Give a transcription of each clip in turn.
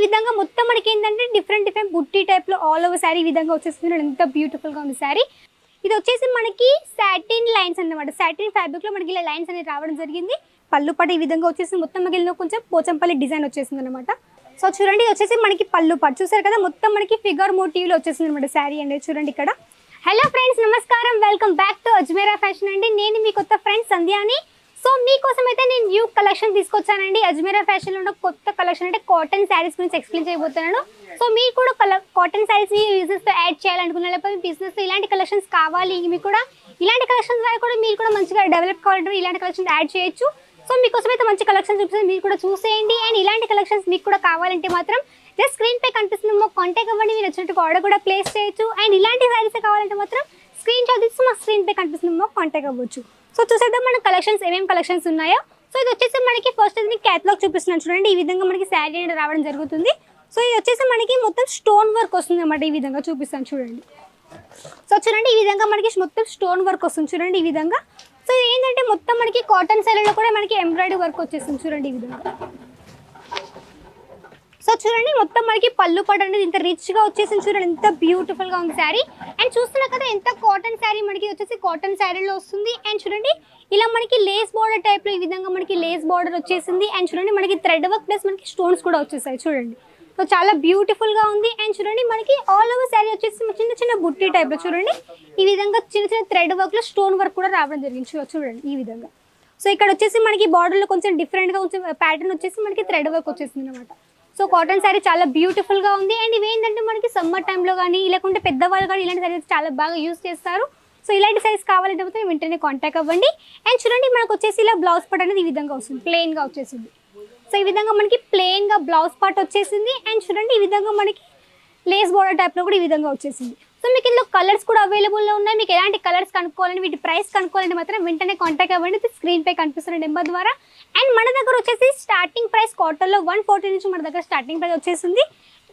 విధంగా మొత్తం మనకి ఏంటంటే డిఫరెంట్ బుట్టి టైప్లో ఆల్ ఓవర్ శారీ ఈ విధంగా వచ్చేస్తుంది. ఎంత బ్యూటిఫుల్గా ఉంది శారీ. ఇది వచ్చేసి మనకి సాటిన్ లైన్స్ అన్నమాట. సాటిన్ ఫ్యాబ్రిక్లో మనకి ఇలా లైన్స్ అనేది రావడం జరిగింది. పళ్ళు పాటు ఈ విధంగా వచ్చేసి మొత్తం మిగిలిన కొంచెం పోచంపల్లి డిజైన్ వచ్చేసింది అనమాట. సో చూడండి ఇది వచ్చేసి మనకి పళ్ళు పాటు చూసారు కదా, మొత్తం మనకి ఫిగర్ మోటివ్లో వచ్చేసింది అనమాట శారీ అండి. చూడండి ఇక్కడ. హలో ఫ్రెండ్స్, నమస్కారం, welcome back to Ajmeera fashion అండి. నేను మీ కొత్త ఫ్రెండ్ సంధ్యాని. సో మీకోసం అయితే నేను న్యూ కలెక్షన్ తీసుకొచ్చానండి. అజ్మీరా ఫ్యాషన్లో ఉన్న కొత్త కలెక్షన్ అంటే కాటన్ శారీస్ గురించి ఎక్స్ప్లెయిన్ చేయబోతున్నాను. సో మీరు కూడా కాటన్ శారీస్ బిజినెస్తో యాడ్ చేయాలనుకున్నా, లేకపోతే బిజినెస్లో ఇలాంటి కలెక్షన్స్ కావాలి, మీకు కూడా ఇలాంటి కలెక్షన్స్ ద్వారా కూడా మీరు కూడా మంచిగా డెవలప్ కావాలంటే ఇలాంటి కలెక్షన్స్ యాడ్ చేయొచ్చు. సో మీకోసం అయితే మంచి కలెక్షన్ చూపిస్తుంది, మీరు కూడా చూసేయండి. అండ్ ఇలాంటి కలెక్షన్స్ మీకు కూడా కావాలంటే మాత్రం జస్ట్ స్క్రీన్ పై కనిపిస్తున్న కాంటాక్ట్ అవ్వండి, మీరు వచ్చినట్టు ఆర్డర్ కూడా ప్లేస్ చేయొచ్చు. అండ్ ఇలాంటి శారీస్ కావాలంటే మాత్రం స్క్రీన్ షాట్ తీసి మా స్క్రీన్ పై కనిపిస్తున్న కాంటాక్ట్ అవ్వచ్చు. సో చూసేద్దాం మన కలెక్షన్స్ ఏమేమి కలెక్షన్స్ ఉన్నాయో. సో ఇది వచ్చేసి మనకి ఫస్ట్ ఇది క్యాటలాగ్ చూపిస్తున్నాను చూడండి. ఈ విధంగా మనకి శారీ అనేది రావడం జరుగుతుంది. సో ఇది వచ్చేసి మనకి మొత్తం స్టోన్ వర్క్ వస్తుంది అన్నమాట. ఈ విధంగా చూపిస్తాను చూడండి. సో చూడండి ఈ విధంగా మనకి మొత్తం స్టోన్ వర్క్ వస్తుంది చూడండి ఈ విధంగా. సో ఇది ఏంటంటే మొత్తం మనకి కాటన్ శారీలో కూడా మనకి ఎంబ్రాయిడరీ వర్క్ వచ్చేస్తుంది చూడండి ఈ విధంగా. సో చూడండి మొత్తం మనకి పళ్ళు పట్టు అనేది ఇంత రిచ్గా వచ్చేసింది చూడండి, ఎంత బ్యూటిఫుల్గా ఉంది శారీ. అండ్ చూస్తున్నా కదా ఎంత కాటన్ శారీ మనకి వచ్చేసి కాటన్ శారీలో వస్తుంది. అండ్ చూడండి ఇలా మనకి లేస్ బార్డర్ టైప్లో ఈ విధంగా మనకి లేస్ బార్డర్ వచ్చేసింది. అండ్ చూడండి మనకి థ్రెడ్ వర్క్ ప్లస్ మనకి స్టోన్స్ కూడా వచ్చేసాయి చూడండి. సో చాలా బ్యూటిఫుల్గా ఉంది. అండ్ చూడండి మనకి ఆల్ ఓవర్ శారీ వచ్చేసి చిన్న చిన్న బుట్టి టైప్లో చూడండి ఈ విధంగా చిన్న చిన్న థ్రెడ్ వర్క్లో స్టోన్ వర్క్ కూడా రావడం జరిగింది చూడండి ఈ విధంగా. సో ఇక్కడ వచ్చేసి మనకి బార్డర్లో కొంచెం డిఫరెంట్గా కొంచెం ప్యాటర్న్ వచ్చేసి మనకి థ్రెడ్ వర్క్ వచ్చేసింది అనమాట. సో కాటన్ శారీ చాలా బ్యూటిఫుల్గా ఉంది. అండ్ ఇవి ఏంటంటే మనకి సమ్మర్ టైంలో కానీ లేకుంటే పెద్దవాళ్ళు కానీ ఇలాంటి శారీస్ చాలా బాగా యూజ్ చేస్తారు. సో ఇలాంటి శారీస్ కావాలంటే మాత్రం వెంటనే కాంటాక్ట్ అవ్వండి. అండ్ చూడండి మనకు వచ్చేసి ఇలా బ్లౌజ్ పార్ట్ అనేది ఈ విధంగా వస్తుంది, ప్లెయిన్గా వచ్చేసింది. సో ఈ విధంగా మనకి ప్లెయిన్గా బ్లౌజ్ పార్ట్ వచ్చేసింది. అండ్ చూడండి ఈ విధంగా మనకి లేస్ బోర్డర్ టైప్లో కూడా ఈ విధంగా వచ్చేసింది. సో మీకు ఇందులో కలర్స్ కూడా అవైలబుల్లో ఉన్నాయి. మీకు ఎలాంటి కలర్స్ కనుక్కోవాలంటే వీటి ప్రైస్ కనుక్కోవాలంటే మాత్రం వెంటనే కాంటాక్ట్ అవ్వండి స్క్రీన్ పై కనిపిస్తున్న నెంబర్ ద్వారా. అండ్ మన దగ్గర వచ్చేసి స్టార్టింగ్ ప్రైస్ కాటన్లో 140 నుంచి మన దగ్గర స్టార్టింగ్ ప్రైస్ వచ్చేసింది.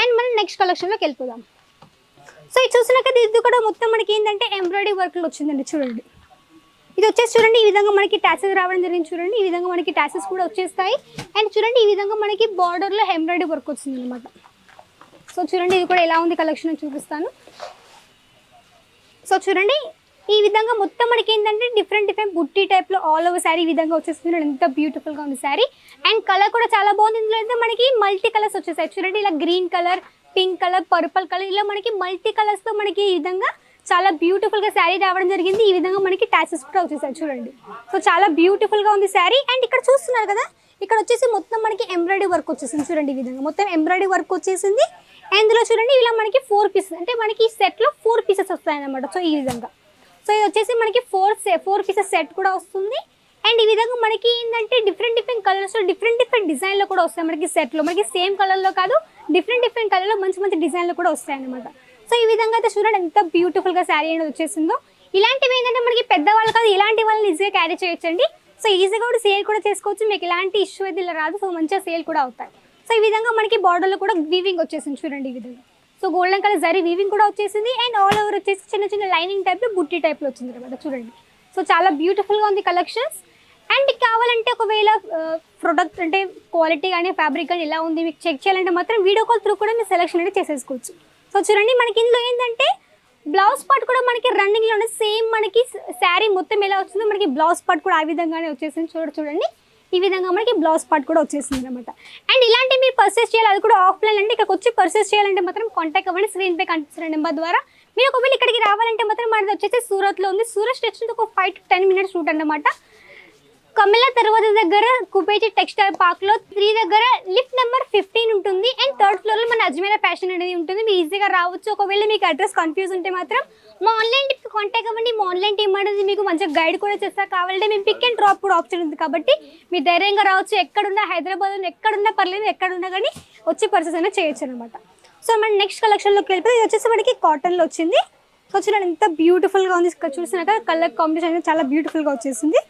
అండ్ మనం నెక్స్ట్ కలెక్షన్లోకి వెళ్ళిపోదాం. సో ఇది చూసినా కదా ఇది కూడా మొత్తం మనకి ఏంటంటే ఎంబ్రాయిడరీ వర్క్లో వచ్చిందండి చూడండి. ఇది వచ్చేసి చూడండి ఈ విధంగా మనకి టాసెస్ రావడం జరిగింది చూడండి. ఈ విధంగా మనకి టాసెస్ కూడా వచ్చేస్తాయి. అండ్ చూడండి ఈ విధంగా మనకి బార్డర్లో ఎంబ్రాయిడరీ వర్క్ వచ్చింది అనమాట. సో చూడండి ఇది కూడా ఎలా ఉంది కలెక్షన్ చూపిస్తాను. సో చూడండి ఈ విధంగా మొత్తం మనకి ఏంటంటే డిఫరెంట్ బుట్టి టైప్లో ఆల్ ఓవర్ శారీ ఈ విధంగా వచ్చేస్తుంది. ఎంత బ్యూటిఫుల్గా ఉంది శారీ. అండ్ కలర్ కూడా చాలా బాగుంది. ఇందులో అయితే మనకి మల్టీ కలర్స్ వచ్చేసాయి చూడండి. ఇలా green colour, pink colour, purple colour, ఇలా మనకి మల్టీ కలర్స్తో మనకి ఈ విధంగా చాలా బ్యూటిఫుల్గా శారీ రావడం జరిగింది. ఈ విధంగా మనకి టాసెస్ కూడా వచ్చేసాయి చూడండి. సో చాలా బ్యూటిఫుల్గా ఉంది శారీ. అండ్ ఇక్కడ చూస్తున్నారు కదా ఇక్కడ వచ్చేసి మొత్తం మనకి ఎంబ్రాయిడరీ వర్క్ వచ్చేసింది చూడండి. ఈ విధంగా మొత్తం ఎంబ్రాయిడరీ వర్క్ వచ్చేసింది. అందులో చూడండి ఇలా మనకి 4 పీసెస్ అంటే మనకి ఈ సెట్లో 4 పీసెస్ వస్తాయన్నమాట. సో ఈ విధంగా సో ఇది వచ్చేసి మనకి 4 పీసెస్ సెట్ కూడా వస్తుంది. అండ్ ఈ విధంగా మనకి ఏంటంటే డిఫరెంట్ కలర్స్ డిఫరెంట్ డిజైన్లో కూడా వస్తాయి మనకి సెట్లో. మనకి సేమ్ కలర్లో కాదు, డిఫరెంట్ కలర్లో మంచి డిజైన్లో కూడా వస్తాయి అన్నమాట. సో ఈ విధంగా అయితే చూడండి ఎంత బ్యూటిఫుల్గా శారీ అనేది వచ్చేసిందో. ఇలాంటివి ఏంటంటే మనకి పెద్దవాళ్ళు కాదు, ఇలాంటి వాళ్ళని ఈజీగా క్యారీ చేయొచ్చండి. సో ఈజీగా కూడా సేల్ కూడా చేసుకోవచ్చు. మీకు ఇలాంటి ఇష్యూ అయితే ఇలా రాదు. సో మంచిగా సేల్ కూడా అవుతాయి. సో ఈ విధంగా మనకి బార్డర్లో కూడా వీవింగ్ వచ్చేసింది చూడండి ఈ విధంగా. So golden colour zari weaving కూడా వచ్చేసింది. అండ్ ఆల్ ఓవర్ వచ్చేసి చిన్న లైనింగ్ టైప్లో బుట్టి టైప్లో వచ్చింది అనమాట చూడండి. సో చాలా బ్యూటిఫుల్గా ఉంది కలెక్షన్స్. అండ్ కావాలంటే ఒకవేళ ప్రొడక్ట్ అంటే క్వాలిటీ కానీ ఫ్యాబ్రిక్ కానీ ఎలా ఉంది మీకు చెక్ చేయాలంటే మాత్రం వీడియో కాల్ త్రూ కూడా మీరు సెలెక్షన్ అనేది చేసేసుకోవచ్చు. సో చూడండి మనకి ఇందులో ఏంటంటే బ్లౌజ్ పార్ట్ కూడా మనకి రన్నింగ్లోనే సేమ్ మనకి శారీ మొత్తం ఎలా వచ్చిందో మనకి బ్లౌజ్ పార్ట్ కూడా ఆ విధంగానే వచ్చేసింది చూడండి. ఈ విధంగా మనకి బ్లౌజ్ పార్ట్ కూడా వచ్చేసింది అనమాట. అండ్ ఇలాంటి మీరు పర్చేస్ చేయాలి, అది కూడా ఆఫ్లైన్ అంటే ఇక్కడికి వచ్చి పర్చేస్ చేయాలంటే మాత్రం కాంటాక్ట్ అవ్వండి స్క్రీన్ పై కనిపిస్తున్న నెంబర్ ద్వారా. మీరు ఒకవేళ ఇక్కడికి రావాలంటే మాత్రం మనది వచ్చేసి సూరత్లో ఉంది. సూరత్ స్టేషన్ ఒక 5 to 10 minutes రూట్ అన్నమాట. కమిలా తర్వాత దగ్గర కుపేజీ టెక్స్టైల్ పార్క్లో 3 దగ్గర లిఫ్ట్ నెంబర్ 15 ఉంటుంది. అండ్ 3rd ఫ్లోర్లో మన అజ్మీరా ఫ్యాషన్ అనేది ఉంటుంది. మీరు ఈజీగా రావచ్చు. ఒకవేళ మీకు అడ్రస్ కన్ఫ్యూజ్ ఉంటే మాత్రం మా ఆన్లైన్ టీమ్కి కాంటాక్ట్ అవ్వండి. మా ఆన్లైన్ టీమ్ అనేది మీకు మంచిగా గైడ్ కూడా చేస్తారు. కావాలంటే మేము పిక్ అండ్ డ్రాప్ కూడా ఆప్షన్ ఉంది కాబట్టి మీరు ధైర్యంగా రావచ్చు. ఎక్కడున్నా హైదరాబాద్ ఎక్కడున్నా పర్లేదు, ఎక్కడున్నా కానీ వచ్చి పర్చేస్ అయినా చేయొచ్చు అనమాట. సో మన నెక్స్ట్ కలెక్షన్లోకి వెళ్ళిపోతే ఇది వచ్చేసి మనకి కాటన్లో వచ్చింది. సో చూడండి ఎంత బ్యూటిఫుల్గా ఉంది. చూసినాక కలర్ కాంబినేషన్ చాలా బ్యూటిఫుల్గా వచ్చేసింది.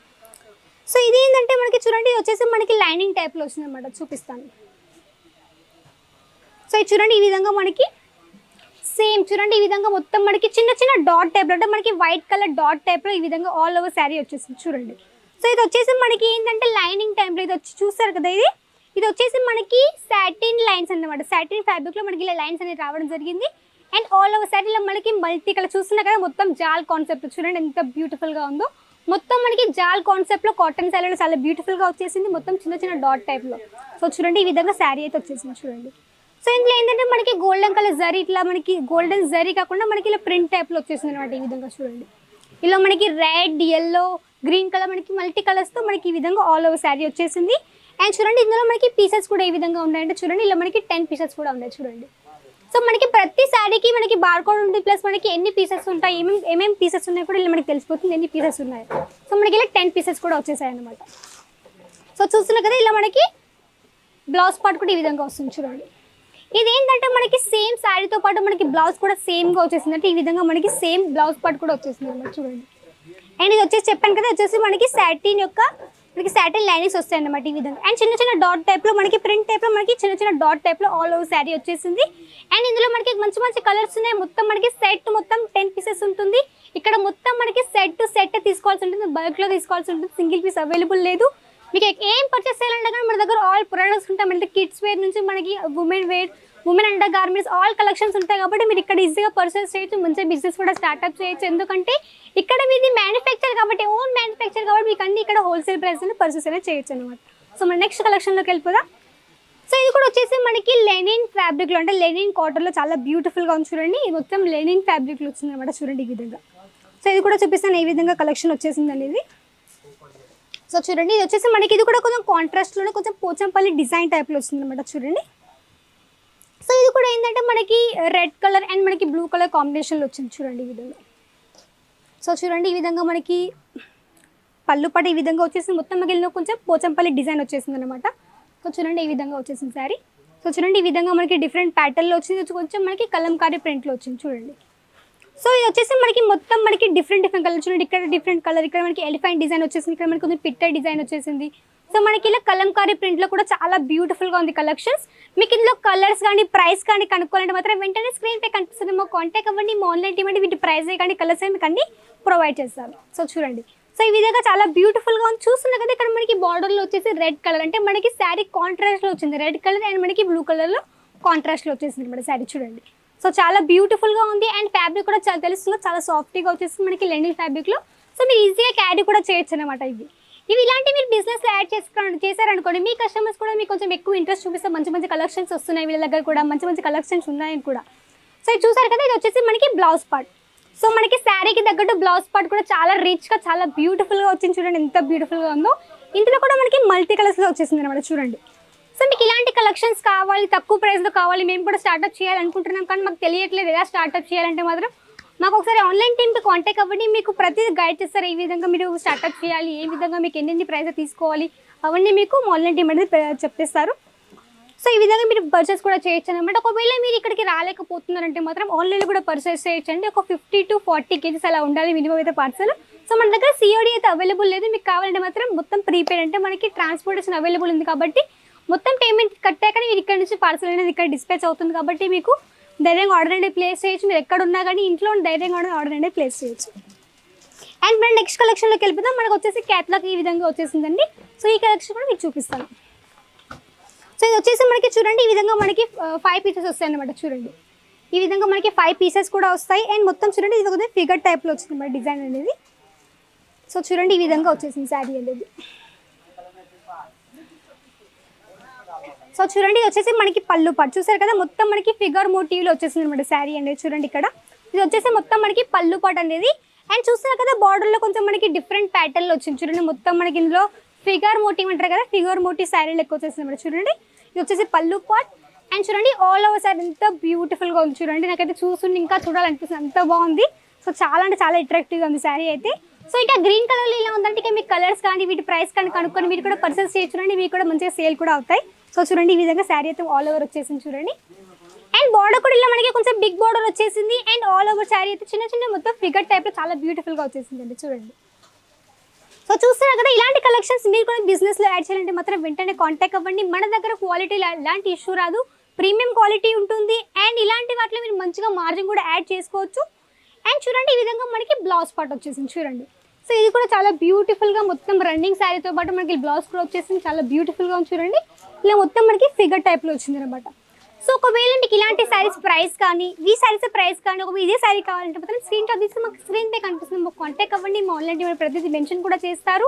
సో ఇది ఏంటంటే మనకి చూడండి వచ్చేసి మనకి లైనింగ్ టైప్లో వచ్చింది అనమాట. చూపిస్తాను. సో ఇది చూడండి ఈ విధంగా మనకి సేమ్ చూడండి ఈ విధంగా మొత్తం మనకి చిన్న డాట్ టైప్లో అంటే మనకి వైట్ కలర్ డాట్ టైప్లో ఈ విధంగా ఆల్ ఓవర్ శారీ వచ్చేసింది చూడండి. సో ఇది వచ్చేసి మనకి ఏంటంటే లైనింగ్ టైప్లో ఇది వచ్చి చూస్తారు కదా, ఇది వచ్చేసి మనకి సాటిన్ లైన్స్ అన్నమాట. సాటిన్ ఫ్యాబ్రిక్లో మనకి ఇలా లైన్స్ అనేది రావడం జరిగింది. అండ్ ఆల్ ఓవర్ సారీ ఇలా మనకి మల్టీ కలర్ చూస్తున్నా కదా, మొత్తం జాల్ కాన్సెప్ట్ చూడండి ఎంత బ్యూటిఫుల్గా ఉందో. మొత్తం మనకి జాల్ కాన్సెప్ట్లో కాటన్ శారీలో చాలా బ్యూటిఫుల్గా వచ్చేసింది, మొత్తం చిన్న చిన్న డాట్ టైప్లో. సో చూడండి ఈ విధంగా శారీ అయితే వచ్చేసింది చూడండి. సో ఇందులో ఏంటంటే మనకి గోల్డెన్ కలర్ జరీ, ఇట్లా మనకి గోల్డెన్ జరీ కాకుండా మనకి ఇలా ప్రింట్ టైప్లో వచ్చేసింది అనమాట. ఈ విధంగా చూడండి, ఇలా మనకి రెడ్, ఎల్లో, గ్రీన్ కలర్ మనకి మల్టీ కలర్స్తో మనకి ఈ విధంగా ఆల్ ఓవర్ శారీ వచ్చేసింది. అండ్ చూడండి ఇందులో మనకి పీసెస్ కూడా ఏ విధంగా ఉన్నాయంటే చూడండి, ఇలా మనకి 10 పీసెస్ కూడా ఉన్నాయి చూడండి. సో మనకి ప్రతి శారీకి మనకి బార్కోడ్ ఉంది, ప్లస్ మనకి ఎన్ని పీసెస్ ఉంటాయి, ఏమేమి పీసెస్ ఉన్నాయి కూడా ఇలా మనకి తెలిసిపోతుంది ఎన్ని పీసెస్ ఉన్నాయి. సో మనకి ఇలా 10 పీసెస్ కూడా వచ్చేసాయి అనమాట. సో చూస్తున్నా కదా ఇలా మనకి బ్లౌజ్ పార్ట్ కూడా ఈ విధంగా వస్తుంది చూడండి. ఇది ఏంటంటే మనకి సేమ్ శారీతో పాటు మనకి బ్లౌజ్ కూడా సేమ్గా వచ్చేసింది, అంటే ఈ విధంగా మనకి సేమ్ బ్లౌజ్ పార్ట్ కూడా వచ్చేసింది అనమాట చూడండి. అండ్ ఇది వచ్చేసి చెప్పాను కదా, వచ్చేసి మనకి సాటిన్ లైనింగ్స్ వస్తాయి అన్నమాట ఈ విధంగా. అండ్ చిన్న చిన్న డాట్ టైప్లో మనకి ప్రింట్ టైప్లో మనకి చిన్న చిన్న డాట్ టైప్లో ఆల్ ఓవర్ శారీ వచ్చేసింది. అండ్ ఇందులో మనకి మంచి మంచి కలర్స్ ఉన్నాయి. మొత్తం మనకి సెట్ మొత్తం 10 పీసెస్ ఉంటుంది. ఇక్కడ మొత్తం మనకి సెట్ తీసుకోవాల్సి ఉంటుంది, బల్క్లో తీసుకోవాల్సి ఉంటుంది, సింగిల్ పీస్ అవైలబుల్ లేదు. మీకు ఏం పర్చేస్ చేయాలంటే కానీ మన దగ్గర ఆల్ ప్రొడక్ట్స్ ఉంటాయి. మనకి కిడ్స్ వేర్ నుంచి మనకి women under garments all collections ఉంటాయి. కాబట్టి మీరు ఇక్కడ ఈజీగా పర్చేస్ చేయొచ్చు, మంచిగా బిజినెస్ కూడా స్టార్ట్అప్ చేయొచ్చు. ఎందుకంటే ఇక్కడ మీది మ్యానుఫ్యాక్చర్ కాబట్టి, ఓన్ మ్యానుఫ్యాక్చర్ కాబట్టి మీకు అన్ని ఇక్కడ హోల్సేల్ ప్రైస్లో పర్చేస్ అనేది చేయొచ్చు అనమాట. సో మన నెక్స్ట్ కలెక్షన్లోకి వెళ్ళిపోదాం. సో ఇది కూడా వచ్చేసి మనకి లెనిన్ ఫ్యాబ్రిక్లో, అంటే లెనిన్ కాటన్లో చాలా బ్యూటిఫుల్గా ఉంది చూడండి. ఇది మొత్తం లెనిన్ ఫ్యాబ్రిక్లో వచ్చింది అనమాట చూడండి ఈ విధంగా. సో ఇది కూడా చూపిస్తాను ఏ విధంగా కలెక్షన్ వచ్చేసింది అనేది. సో చూడండి ఇది వచ్చేసి మనకి ఇది కూడా కొంచెం కాంట్రాస్ట్లోనే కొంచెం పోచంపల్లి డిజైన్ టైప్లో వచ్చింది అనమాట చూడండి. సో ఇది కూడా ఏంటంటే మనకి రెడ్ కలర్ అండ్ మనకి బ్లూ కలర్ కాంబినేషన్లో వచ్చింది చూడండి ఈ విధంగా. సో చూడండి ఈ విధంగా మనకి పళ్ళు పాటు ఈ విధంగా వచ్చేసింది, మొత్తం మిగిలిన కొంచెం పోచంపల్లి డిజైన్ వచ్చేసింది అనమాట. సో చూడండి ఈ విధంగా వచ్చేసింది శారీ. సో చూడండి ఈ విధంగా మనకి డిఫరెంట్ ప్యాటర్న్లో వచ్చింది, కొంచెం మనకి కలంకారీ ప్రింట్లో వచ్చింది చూడండి. సో ఇది వచ్చేసి మనకి మొత్తం మనకి డిఫరెంట్ కలర్ చూడండి. ఇక్కడ డిఫరెంట్ కలర్, ఇక్కడ మనకి ఎలిఫెంట్ డిజైన్ వచ్చేసింది, ఇక్కడ మనకి కొంచెం పిట్ట డిజైన్ వచ్చేసింది. సో మనకి ఇలా కలంకారీ ప్రింట్లో కూడా చాలా బ్యూటిఫుల్గా ఉంది కలెక్షన్స్. మీకు ఇందులో కలర్స్ కానీ ప్రైస్ కానీ కనుక్కోవాలంటే మాత్రం వెంటనే స్క్రీన్ పై కనిపిస్తుంది, మాకు కాంటాక్ట్ అవ్వండి. మా ఆన్లైన్ టీమ్ అంటే వీటి ప్రైస్ కానీ కలర్స్ మీకు అన్ని ప్రొవైడ్ చేస్తారు. సో చూడండి సో ఈ విధంగా చాలా బ్యూటిఫుల్గా ఉంది. చూస్తున్నా కదా ఇక్కడ మనకి బార్డర్లో వచ్చేసి రెడ్ కలర్, అంటే మనకి శారీ కాంట్రాస్ట్లో వచ్చింది రెడ్ కలర్ అండ్ మనకి బ్లూ కలర్లో కాంట్రాస్ట్లో వచ్చేసింది అనమాట శారీ చూడండి. సో చాలా బ్యూటిఫుల్గా ఉంది. అండ్ ఫ్యాబ్రిక్ కూడా చాలా తెలుస్తుంది, చాలా సాఫ్ట్గా వచ్చేసింది మనకి లెనిన్ ఫ్యాబ్రిక్లో. సో మీరు ఈజీగా క్యారీ కూడా చేయొచ్చు అనమాట. ఇవి ఇలాంటి మీరు బిజినెస్లో యాడ్ చేశారనుకోండి, మీ కస్టమర్స్ కూడా మీకు కొంచెం ఎక్కువ ఇంట్రెస్ట్ చూపిస్తే మంచి మంచి కలెక్షన్స్ వస్తున్నాయి, వీళ్ళ దగ్గర కూడా మంచి మంచి కలెక్షన్స్ ఉన్నాయని కూడా. సో ఇది చూసారు కదా, ఇది వచ్చేసి మనకి బ్లౌజ్ పార్ట్. సో మనకి శారీకి తగ్గట్టు బ్లౌజ్ పార్ట్ కూడా చాలా రిచ్గా చాలా బ్యూటిఫుల్గా వచ్చింది చూడండి, ఎంత బ్యూటిఫుల్గా ఉందో. ఇందులో కూడా మనకి మల్టీ కలర్స్లో వచ్చేసింది అనమాట చూడండి. సో మీకు ఇలాంటి కలెక్షన్స్ కావాలి, తక్కువ ప్రైస్లో కావాలి, మేము కూడా స్టార్ట్అప్ చేయాలనుకుంటున్నాం కానీ మాకు తెలియట్లేదు ఎలా స్టార్ట్అప్ చేయాలంటే మాత్రం మాకు ఒకసారి ఆన్లైన్ టీమ్కి కాంటాక్ట్ అవ్వండి, మీకు ప్రతిదీ గైడ్ చేస్తారు. ఈ విధంగా మీరు స్టార్ట్అప్ చేయాలి, ఏ విధంగా మీకు ఎన్ని ప్రైస్ తీసుకోవాలి అవన్నీ మీకు ఆన్లైన్ టీమ్ అనేది చెప్పేస్తారు. సో ఈ విధంగా మీరు పర్చేస్ కూడా చేయొచ్చు అనమాట. ఒకవేళ మీరు ఇక్కడికి రాలేకపోతున్నారంటే మాత్రం ఆన్లైన్లో కూడా పర్చేస్ చేయొచ్చండి. ఒక 50 to 40 kgs అలా ఉండాలి మినిమం అయితే పార్సల్. సో మన దగ్గర సిఓడి అయితే అవైలబుల్ లేదు, మీకు కావాలంటే మాత్రం మొత్తం ప్రీపేడ్, అంటే మనకి ట్రాన్స్పోర్టేషన్ అవైలబుల్ ఉంది కాబట్టి మొత్తం పేమెంట్ కట్టాక మీరు ఇక్కడ నుంచి పార్సల్ అనేది ఇక్కడ డిస్పాచ్ అవుతుంది కాబట్టి మీకు ధైర్యంగా ఆర్డర్ అనేది ప్లేస్ చేయొచ్చు. మీరు ఎక్కడ ఉన్నా కానీ ఇంట్లో ధైర్యంగా ఆర్డర్ అనేది ప్లేస్ చేయొచ్చు. అండ్ మనం నెక్స్ట్ కలెక్షన్లోకి వెళ్ళిపోతాం. మనకు వచ్చేసి క్యాట్లాగ్ ఈ విధంగా వచ్చేసిందండి. సో ఈ కలెక్షన్ కూడా మీకు చూపిస్తాను. సో ఇది వచ్చేసి మనకి చూడండి ఈ విధంగా మనకి 5 పీసెస్ వస్తాయి అన్నమాట చూడండి. ఈ విధంగా మనకి 5 పీసెస్ కూడా వస్తాయి. అండ్ మొత్తం చూడండి ఇది ఒక ఫిగర్ టైప్లో వచ్చింది మన డిజైన్ అనేది. సో చూడండి ఈ విధంగా వచ్చేసింది శారీ అనేది. సో చూడండి ఇది వచ్చేసి మనకి పళ్ళు పాటు చూసారు కదా, మొత్తం మనకి ఫిగర్ మోటివ్లో వచ్చేసింది అనమాట శారీ అనేది చూడండి. ఇక్కడ ఇది వచ్చేసి మొత్తం మనకి పళ్ళు పాటు అనేది. అండ్ చూస్తున్నారు కదా బార్డర్లో కొంచెం మనకి డిఫరెంట్ ప్యాటర్న్లో వచ్చింది చూడండి. మొత్తం మనకి ఇందులో ఫిగర్ మోటివ్ అంటారు కదా, ఫిగర్ మోటివ్ శారీ లెక్క వచ్చేసింది అనమాట చూడండి. ఇది వచ్చేసి పళ్ళు పాట్. అండ్ చూడండి ఆల్ ఓవర్ శారీ ఎంత బ్యూటిఫుల్గా ఉంది చూడండి. నాకైతే చూస్తుంటే ఇంకా చూడాలనిపిస్తుంది, అంత బాగుంది. సో చాలా అంటే చాలా అట్రాక్టివ్గా ఉంది శారీ అయితే. సో ఇంకా గ్రీన్ కలర్లో ఇలా ఉందంటే ఇక మీకు కలర్స్ కానీ వీటి ప్రైస్ కానీ కనుక్కొని మీరు కూడా పర్చేస్ చేయొచ్చు చూడండి. మీకు కూడా మంచిగా సేల్ కూడా అవుతాయి. సో చూడండి ఈ విధంగా శారీ అయితే ఆల్ ఓవర్ వచ్చేసింది చూడండి. అండ్ బార్డర్ కూడా ఇలా మనకి కొంచెం బిగ్ బార్డర్ వచ్చేసింది. అండ్ ఆల్ ఓవర్ శారీ అయితే చిన్న చిన్న మొత్తం ఫిగర్ టైప్లో చాలా బ్యూటిఫుల్గా వచ్చేసిందండి చూడండి. సో చూస్తున్నారు కదా, ఇలాంటి కలెక్షన్స్ మీరు కూడా బిజినెస్లో యాడ్ చేయాలంటే మాత్రం వెంటనే కాంటాక్ట్ అవ్వండి. మన దగ్గర క్వాలిటీలో ఎలాంటి ఇష్యూ రాదు, ప్రీమియం క్వాలిటీ ఉంటుంది. అండ్ ఇలాంటి వాటిలో మీరు మంచిగా మార్జిన్ కూడా యాడ్ చేసుకోవచ్చు. అండ్ చూడండి ఈ విధంగా మనకి బ్లౌజ్ పార్ట్ వచ్చేసింది చూడండి. సో ఇది కూడా చాలా బ్యూటిఫుల్గా మొత్తం రన్నింగ్ శారీతో పాటు మనకి బ్లౌజ్ కూడా వచ్చేసింది, చాలా బ్యూటిఫుల్గా ఉంది చూడండి. ఇలా మొత్తం మనకి ఫిగర్ టైప్లో వచ్చింది అనమాట. సో ఒకవేళ మీకు ఇలాంటి శారీస్ ప్రైస్ కానీ ఈ శారీస్ ప్రైస్ కానీ ఒక ఇదే శారీ కావాలంటే మాత్రం స్క్రీన్ షాట్ తీసి మాకు స్క్రీన్ పే కనిపిస్తుంది, మాకు కాంటాక్ట్ అవ్వండి. మా ఆన్లైన్ డెలివరీ ప్రతిదీ మెన్షన్ కూడా చేస్తారు.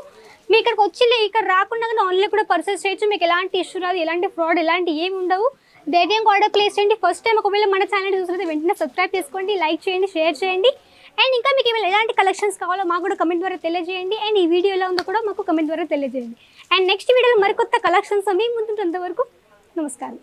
మీ ఇక్కడికి వచ్చి ఇక్కడ రాకుండా కానీ ఆన్లైన్ కూడా పర్చేస్ చేయొచ్చు. మీకు ఎలాంటి ఇష్యూ రాదు, ఎలాంటి ఫ్రాడ్ ఎలాంటి ఏమి ఉండవు. ధైర్యంగా ఆర్డర్ ప్లేస్ చేయండి. ఫస్ట్ టైం ఒకవేళ మన ఛానల్ చూసినట్టు వెంటనే సబ్స్క్రైబ్ చేసుకోండి, లైక్ చేయండి, షేర్ చేయండి. అండ్ ఇంకా మీకు ఏమైనా ఎలాంటి కలెక్షన్స్ కావాలో మాకు కూడా కమెంట్ ద్వారా తెలియజేయండి. అండ్ ఈ వీడియో ఎలా ఉందో కూడా మాకు కమెంట్ ద్వారా తెలియజేయండి. అండ్ నెక్స్ట్ వీడియోలో మరికొత్త కలెక్షన్స్ మీ ముందుంటే అంతవరకు నమస్కారం.